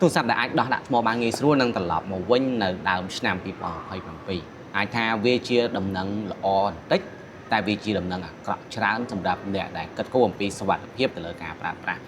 ទូរស័ព្ទដែលអាចដោះដាក់ថ្មបានងាយស្រួលនឹងត្រឡប់មកវិញនៅដើមឆ្នាំ2027អាចថាវាជាដំណឹងល្អបន្តិចតែវាជាដំណឹងអាក្រក់ច្រើនសម្រាប់អ្នកដែលគិតគូរអំពីសុវត្ថិភាពទៅលើការប្រើប្រាស់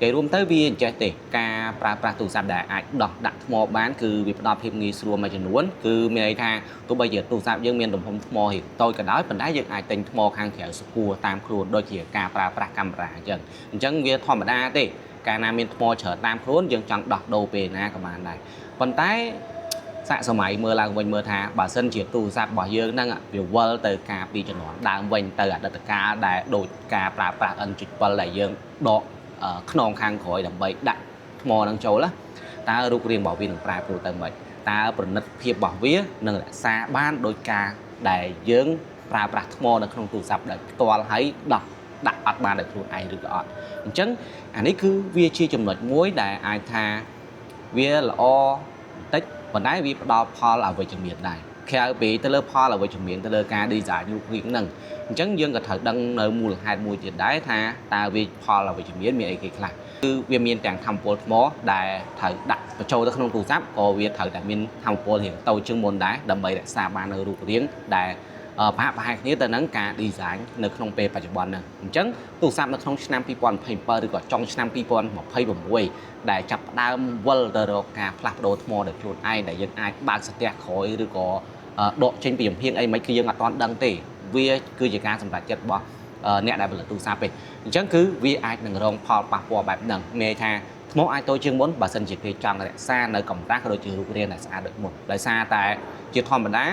គេរួមទៅវាអញ្ចេះទេការប្រើប្រាស់ទូរស័ព្ទដែលអាចដោះដាក់ថ្មបានគឺវាផ្ដល់ភាពងាយស្រួលមួយចំនួនគឺមានន័យថាទោះបីជាទូរស័ព្ទយើងមានទំហំថ្មរៀងតូចក៏ដោយប៉ុន្តែយើងអាចទិញថ្មខាងក្រៅស្គាល់តាមខ្លួនដូចជាការប្រើប្រាស់កាមេរ៉ាអញ្ចឹងវាធម្មតាទេកាលណាមានថ្មច្រើនតាមខ្លួនយើងចង់ដោះដូរពេលណាក៏បានដែរប៉ុន្តែសាកសម័យមើលឡើងវិញមើលថាបើសិនជាទូរស័ព្ទរបស់យើងហ្នឹងវាវិលទៅការពីជំនាន់ដើមវិញទៅអតីតកាលដែលដូចការប្រើប្រាស់ N.7 ដែលយើងដកខ្នងខាងក្រោយដើម្បីដាក់ថ្មហ្នឹងចូលតើរូបរាងរបស់វានឹងប្រែប្រួលទៅមិនតើប្រណិតភាពរបស់វានឹងរក្សាបានដោយការដែលយើងប្រើប្រាស់ថ្មនៅក្នុងទូរស័ព្ទដែលផ្ទាល់ហើយដោះដាក់អត់បានដោយខ្លួនឯងឬក៏អត់អញ្ចឹងអានេះគឺវាជាចំណុចមួយដែលអាចថាវាល្អបន្តិចប៉ុន្តែវាផ្ដល់ផលអវិជ្ជមានដែរក្រៅពីទៅលើផលអវិជ្ជមានទៅលើការ design រូបរាងហ្នឹងអញ្ចឹងយើងក៏ត្រូវដឹងនៅមូលហេតុមួយទៀតដែរថាតើវាផលអវិជ្ជមានមានអីគេខ្លះគឺវាមានទាំងថាមពលថ្មដែលត្រូវដាក់បញ្ចូលទៅក្នុងទូរស័ព្ទក៏វាត្រូវតែមានថាមពលរៀងតូចជាងមុនដែរដើម្បីរក្សាបាននៅរូបរាងដែលប្រហាក់ប្រហែលគ្នាទៅនឹងការ design នៅក្នុងពេលបច្ចុប្បន្នហ្នឹងអញ្ចឹងទូរស័ព្ទនៅក្នុងឆ្នាំ2027ឬក៏ចុងឆ្នាំ2026ដែលចាប់ផ្ដើមវិលទៅរកការផ្លាស់ប្ដូរថ្មដោយខ្លួនឯងដែលយើងអាចបើកស្ទះក្រោយឬក៏ដកចេញពីចំហៀងអីមិនគឺយើងអត់ទាន់ដឹងទេវាគឺជាការសម្រេចចិត្តរបស់អ្នកដែលផលិតទូរស័ព្ទទេអញ្ចឹងគឺវាអាចនឹងរងផលប៉ះពាល់បែបហ្នឹងមានន័យថាថ្មអាចតូចជាងមុនបើសិនជាគេចង់រក្សានៅកម្រាស់ក៏ដូចជារូបរាងដែលស្អាតដូចមុនដោយសារតែជាធម្មតា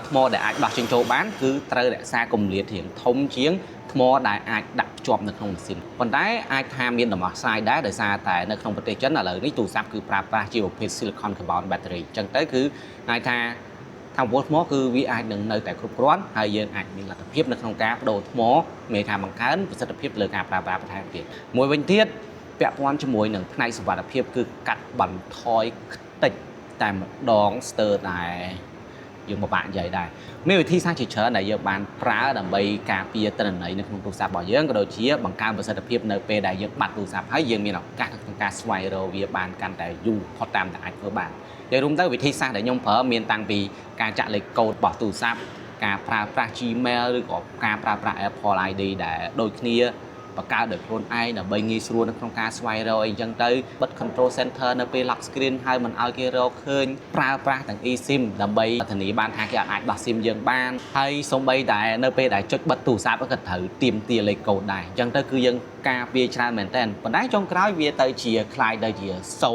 ថ្មដែលអាចដោះចេញចូលបានគឺត្រូវរក្សាគម្លាតរាងធំជាងថ្មដែលអាចដាក់ភ្ជាប់នៅក្នុងម៉ាស៊ីនប៉ុន្តែអាចថាមានដំណោះស្រាយដែរដោយសារតែនៅក្នុងប្រទេសចិនឥឡូវនេះទូរស័ព្ទគឺប្រើប្រាស់ជាប្រភេទ silicon carbon battery អញ្ចឹងទៅគឺអាចថាថាមពលថ្មគឺវាអាចនឹងនៅតែគ្រប់គ្រាន់ហើយយើងអាចមានលទ្ធភាពនៅក្នុងការបដូរថ្មមានថាបង្កើនប្រសិទ្ធភាពលើការប្រើប្រាស់បន្ថែមទៀតមួយវិញទៀតពាក់ព័ន្ធជាមួយនឹងផ្នែកសុវត្ថិភាពគឺកាត់បន្ថយខ្ទេចតែម្ដងស្ទើរតែយើងពិបាកនិយាយដែរមានវិធីសាស្ត្រជាច្រើនដែលយើងបានប្រើដើម្បីការពារទិន្នន័យនៅក្នុងទូរស័ព្ទរបស់យើងក៏ដូចជាបង្កើនប្រសិទ្ធភាពនៅពេលដែលយើងបាត់ទូរស័ព្ទហើយយើងមានឱកាសក្នុងការស្វែងរកវាបានកាន់តែយូរផុតតាមតែអាចធ្វើបាននិយាយរួមទៅវិធីសាស្ត្រដែលខ្ញុំប្រើមានតាំងពីការចាក់លេខកូដរបស់ទូរស័ព្ទការប្រើប្រាស់ Gmail ឬក៏ការប្រើប្រាស់ Apple ID ដែលដូចគ្នាបង្កើតដោយខ្លួនឯងដើម្បីងាយស្រួលនៅក្នុងការស្វែងរកអីចឹងទៅបិទ Control Center នៅពេល lock screen ហើយមិនឲ្យគេរកឃើញប្រើប្រាស់ទាំង eSIM ដើម្បីធានាបានថាគេអាចដោះ SIM យើងបានហើយសូម្បីតែនៅពេលដែលចុចបិទទូរស័ព្ទក៏ត្រូវទាមទារលេខកូដដែរអញ្ចឹងទៅគឺយើងការពារច្រើនមែនតើប៉ុន្តែចុងក្រោយវាទៅជាคล้ายទៅជា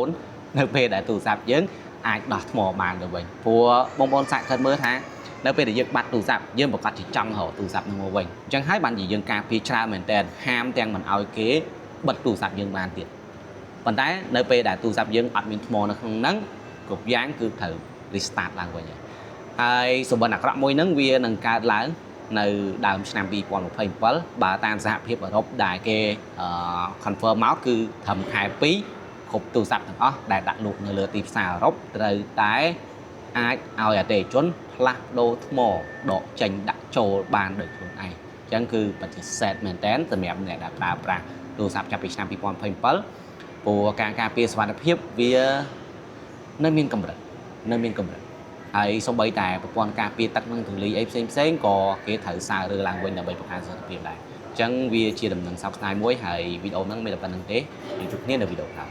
0នៅពេលដែលទូរស័ព្ទយើងអាចដោះថ្មបានទៅវិញព្រោះបងប្អូនសាកគិតមើលថានៅពេលដែលយើងបាត់ទូរស័ព្ទយើងប្រកាសជាចង់រកទូរស័ព្ទនឹងមកវិញអញ្ចឹងហើយបានជាយើងការពារច្រើនមែនតើហាមទាំងមិនឲ្យគេបិទទូរស័ព្ទយើងបានទៀតប៉ុន្តែនៅពេលដែលទូរស័ព្ទយើងអត់មានថ្មនៅក្នុងហ្នឹងគ្រប់យ៉ាងគឺត្រូវ restart ឡើងវិញហើយសុបិនអាក្រក់មួយហ្នឹងវានឹងកើតឡើងនៅដើមឆ្នាំ2027បើតាមសហភាពអឺរ៉ុបដែលគេconfirm មកគឺត្រឹមខែ2គ្រប់ទូរស័ព្ទទាំងអស់ដែលដាក់លក់នៅលើទីផ្សារអឺរ៉ុបត្រូវតែអាចឲ្យអតិថិជនផ្លាស់ប្ដូរថ្មដកចេញដាក់ចូលបានដោយខ្លួនឯងអញ្ចឹងគឺបច្ចេកទេសមែនតើសម្រាប់អ្នកដែលប្រើប្រាស់ទូរស័ព្ទចាប់ពីឆ្នាំ2027ព្រោះការការពារសុវត្ថិភាពវានៅមានកម្រិតហើយសូម្បីតែប្រព័ន្ធការពារទឹកនិងធូលីអីផ្សេងក៏គេត្រូវសើរើឡើងវិញដើម្បីបង្កើនសុវត្ថិភាពដែរអញ្ចឹងវាជាដំណឹងសោកស្ដាយមួយហើយវីដេអូហ្នឹងមានតែប៉ុណ្្នឹងទេជួបគ្នានៅវីដេអូក្រោយ